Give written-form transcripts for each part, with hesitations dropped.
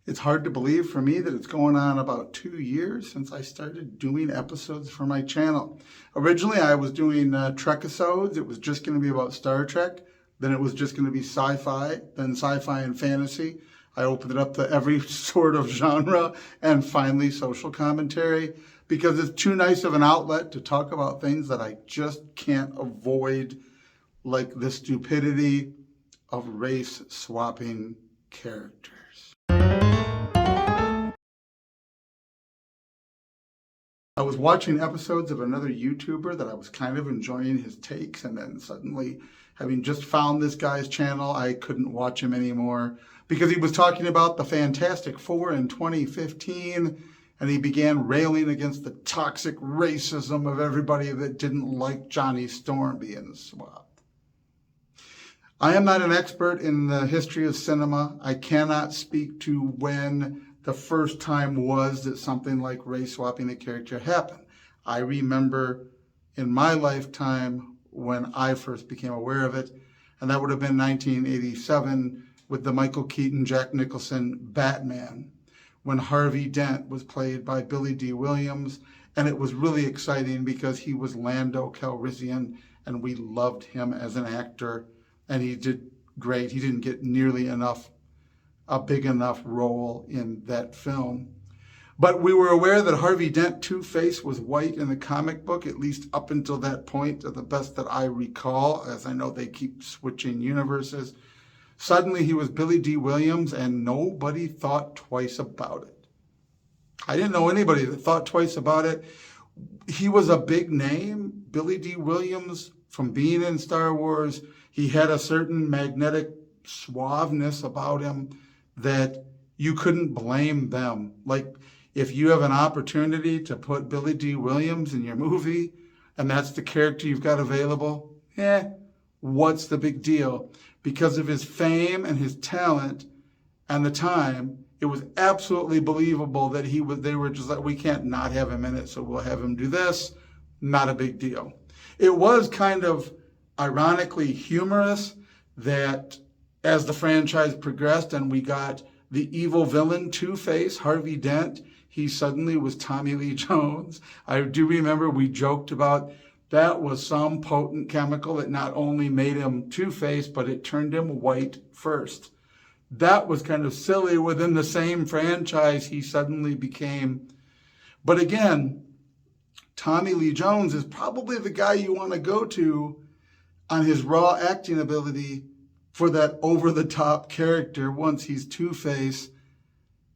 It's hard to believe for me that it's going on about 2 years since I started doing episodes for my channel. Originally, I was doing Trek-isodes. It was just going to be about Star Trek. Then it was just going to be sci-fi, then sci-fi and fantasy. I opened it up to every sort of genre, and finally social commentary, because it's too nice of an outlet to talk about things that I just can't avoid, like the stupidity of race-swapping characters. I was watching episodes of another YouTuber that I was kind of enjoying his takes, and then suddenly, having just found this guy's channel, I couldn't watch him anymore because he was talking about the Fantastic Four in 2015, and he began railing against the toxic racism of everybody that didn't like Johnny Storm being swapped. I am not an expert in the history of cinema. I cannot speak to when the first time was that something like race swapping a character happened. I remember in my lifetime when I first became aware of it, and that would have been 1987 with the Michael Keaton, Jack Nicholson Batman, when Harvey Dent was played by Billy Dee Williams, and it was really exciting because he was Lando Calrissian, and we loved him as an actor, and he did great. He didn't get nearly a big enough role in that film. But we were aware that Harvey Dent, Two-Face, was white in the comic book, at least up until that point, to the best that I recall, as I know they keep switching universes. Suddenly he was Billy Dee Williams, and nobody thought twice about it. I didn't know anybody that thought twice about it. He was a big name, Billy Dee Williams, from being in Star Wars. He had a certain magnetic suaveness about him that you couldn't blame them. Like, if you have an opportunity to put Billy Dee Williams in your movie and that's the character you've got available, what's the big deal? Because of his fame and his talent and the time, it was absolutely believable that they were just like, we can't not have him in it, so we'll have him do this. Not a big deal. It was kind of ironically humorous that as the franchise progressed and we got the evil villain Two-Face, Harvey Dent, he suddenly was Tommy Lee Jones. I do remember we joked about that was some potent chemical that not only made him Two-Face, but it turned him white first. That was kind of silly. Within the same franchise, he suddenly became. But again, Tommy Lee Jones is probably the guy you want to go to on his raw acting ability for that over-the-top character once he's Two-Face,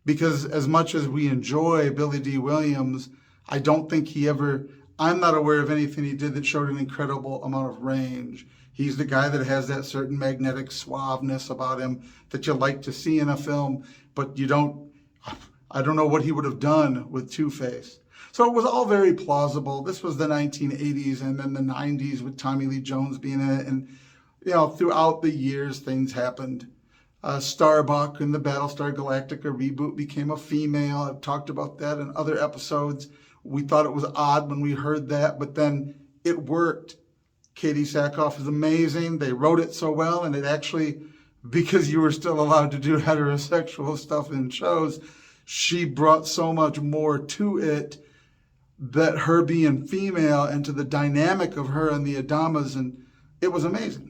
because as much as we enjoy Billy Dee Williams, I don't think I'm not aware of anything he did that showed an incredible amount of range. He's the guy that has that certain magnetic suaveness about him that you like to see in a film, but I don't know what he would have done with Two-Face. So it was all very plausible. This was the 1980s and then the 90s with Tommy Lee Jones being in it, and throughout the years, things happened. Starbuck in the Battlestar Galactica reboot became a female. I've talked about that in other episodes. We thought it was odd when we heard that, but then it worked. Katie Sackhoff is amazing. They wrote it so well, and it actually, because you were still allowed to do heterosexual stuff in shows, she brought so much more to it, that her being female and to the dynamic of her and the Adamas, and it was amazing.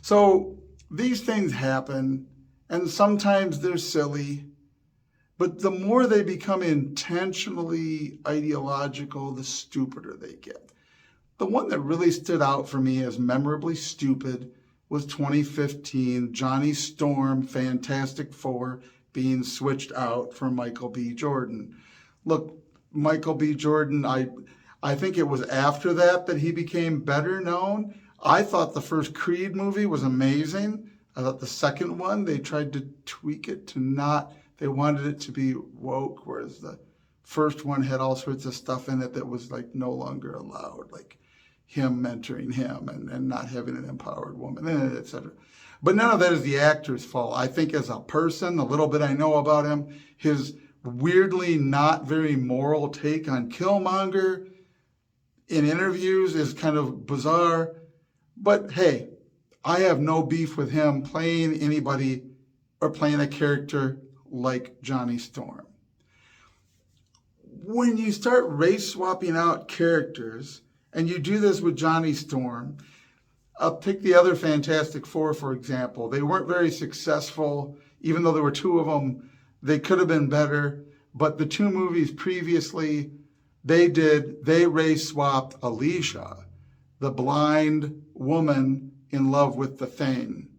So these things happen, and sometimes they're silly, but the more they become intentionally ideological, the stupider they get. The one that really stood out for me as memorably stupid was 2015, Johnny Storm, Fantastic Four, being switched out for Michael B. Jordan. Look, Michael B. Jordan, I think it was after that he became better known. I thought the first Creed movie was amazing. I thought the second one, they tried to tweak it to they wanted it to be woke, whereas the first one had all sorts of stuff in it that was like no longer allowed, like him mentoring him and not having an empowered woman, etc. But none of that is the actor's fault. I think as a person, the little bit I know about him, his weirdly not very moral take on Killmonger in interviews is kind of bizarre. But hey, I have no beef with him playing anybody or playing a character like Johnny Storm. When you start race swapping out characters, and you do this with Johnny Storm, I'll pick the other Fantastic Four, for example. They weren't very successful, even though there were two of them. They could have been better, but the two movies previously, they race swapped Alicia, the blind woman in love with the Thane.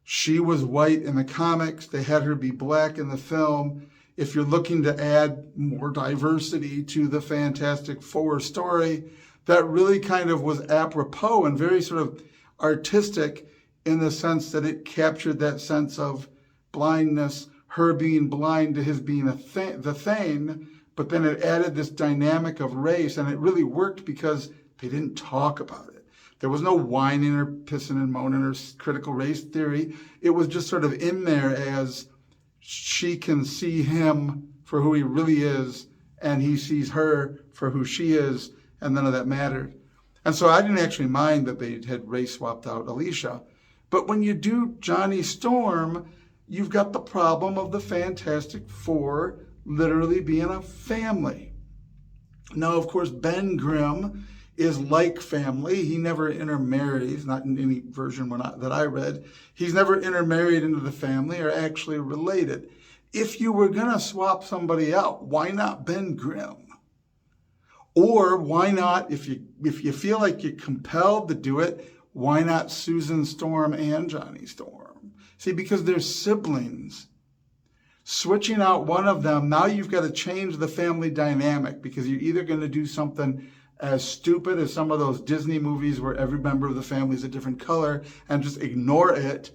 She was white in the comics. They had her be black in the film. If you're looking to add more diversity to the Fantastic Four story, that really kind of was apropos and very sort of artistic in the sense that it captured that sense of blindness, her being blind to his being the Thane, but then it added this dynamic of race, and it really worked because they didn't talk about it. There was no whining or pissing and moaning or critical race theory. It was just sort of in there as she can see him for who he really is, and he sees her for who she is, and none of that mattered. And so I didn't actually mind that they had race swapped out Alicia. But when you do Johnny Storm, you've got the problem of the Fantastic Four literally being a family. Now, of course, Ben Grimm is like family. He never intermarries, not in any version that I read. He's never intermarried into the family or actually related. If you were going to swap somebody out, why not Ben Grimm? Or why not, if you feel like you're compelled to do it, why not Susan Storm and Johnny Storm? See, because they're siblings. Switching out one of them, now you've got to change the family dynamic, because you're either going to do something as stupid as some of those Disney movies where every member of the family is a different color and just ignore it,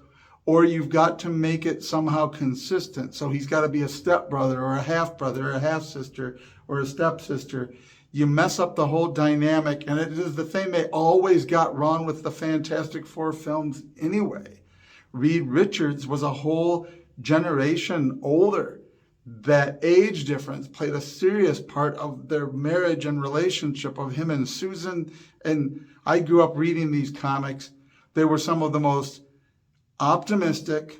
or you've got to make it somehow consistent. So he's got to be a stepbrother or a half-brother or a half-sister or a stepsister. You mess up the whole dynamic, and it is the thing they always got wrong with the Fantastic Four films anyway. Reed Richards was a whole generation older. That age difference played a serious part of their marriage and relationship of him and Susan. And I grew up reading these comics. They were some of the most optimistic,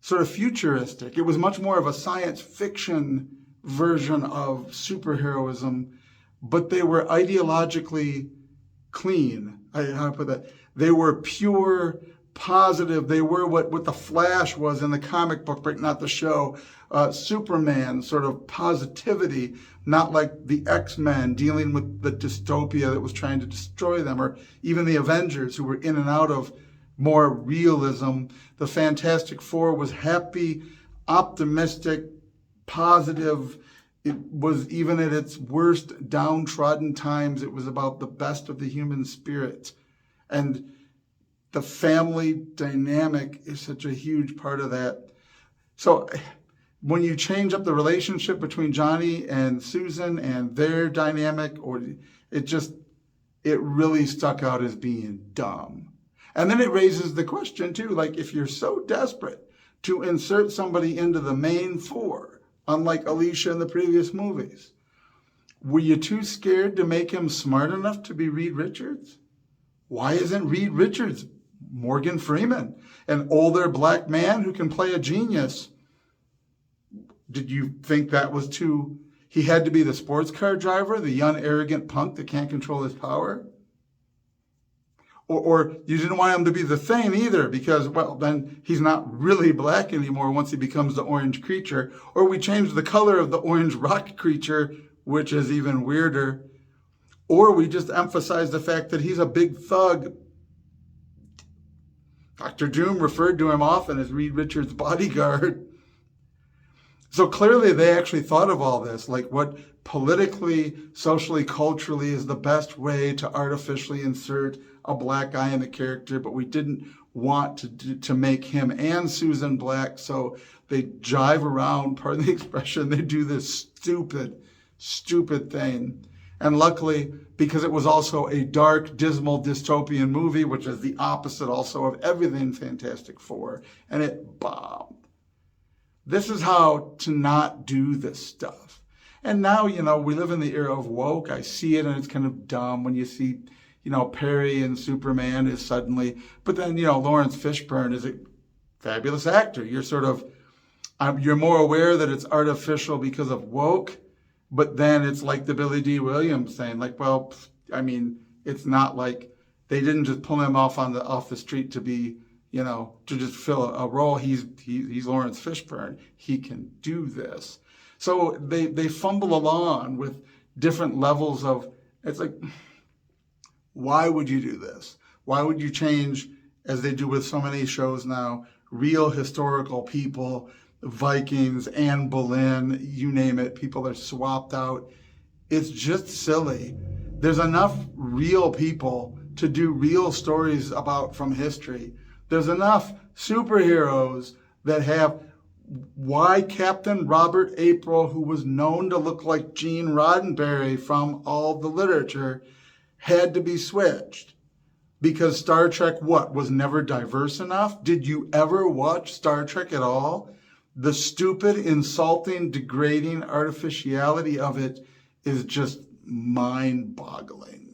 sort of futuristic. It was much more of a science fiction version of superheroism, but they were ideologically clean. How to put that? They were pure, positive. They were what the Flash was in the comic book, but not the show. Superman, sort of positivity, not like the X-Men dealing with the dystopia that was trying to destroy them, or even the Avengers, who were in and out of more realism. The Fantastic Four was happy, optimistic, positive. It was, even at its worst downtrodden times, it was about the best of the human spirit. And the family dynamic is such a huge part of that. So when you change up the relationship between Johnny and Susan and their dynamic, or it really stuck out as being dumb. And then it raises the question too, like, if you're so desperate to insert somebody into the main four, unlike Alicia in the previous movies, were you too scared to make him smart enough to be Reed Richards? Why isn't Reed Richards Morgan Freeman, an older black man who can play a genius? Did you think that was too... He had to be the sports car driver, the young, arrogant punk that can't control his power? Or you didn't want him to be the Thane either, because, well, then he's not really black anymore once he becomes the orange creature. Or we changed the color of the orange rock creature, which is even weirder. Or we just emphasize the fact that he's a big thug. Dr. Doom referred to him often as Reed Richards' bodyguard. So clearly they actually thought of all this, like what politically, socially, culturally is the best way to artificially insert a black guy in the character, but we didn't want to make him and Susan black, so they jive around, pardon the expression, they do this stupid thing. And luckily, because it was also a dark, dismal, dystopian movie, which is the opposite also of everything Fantastic Four, and it bombed. This is how to not do this stuff. And now, we live in the era of woke. I see it, and it's kind of dumb when you see, Perry and Superman is suddenly, but then, Lawrence Fishburne is a fabulous actor. You're sort of You're more aware that it's artificial because of woke, but then it's like the Billy D. Williams saying, like, well, I mean, it's not like they didn't just pull him off the street to be, to just fill a role. He's Lawrence Fishburne. He can do this. So they fumble along with different levels of, it's like, why would you do this? Why would you change, as they do with so many shows now, real historical people, Vikings, Anne Boleyn, you name it, people are swapped out. It's just silly. There's enough real people to do real stories about from history. There's enough superheroes that have, why Captain Robert April, who was known to look like Gene Roddenberry from all the literature, had to be switched? Because Star Trek, was never diverse enough? Did you ever watch Star Trek at all? The stupid, insulting, degrading artificiality of it is just mind-boggling.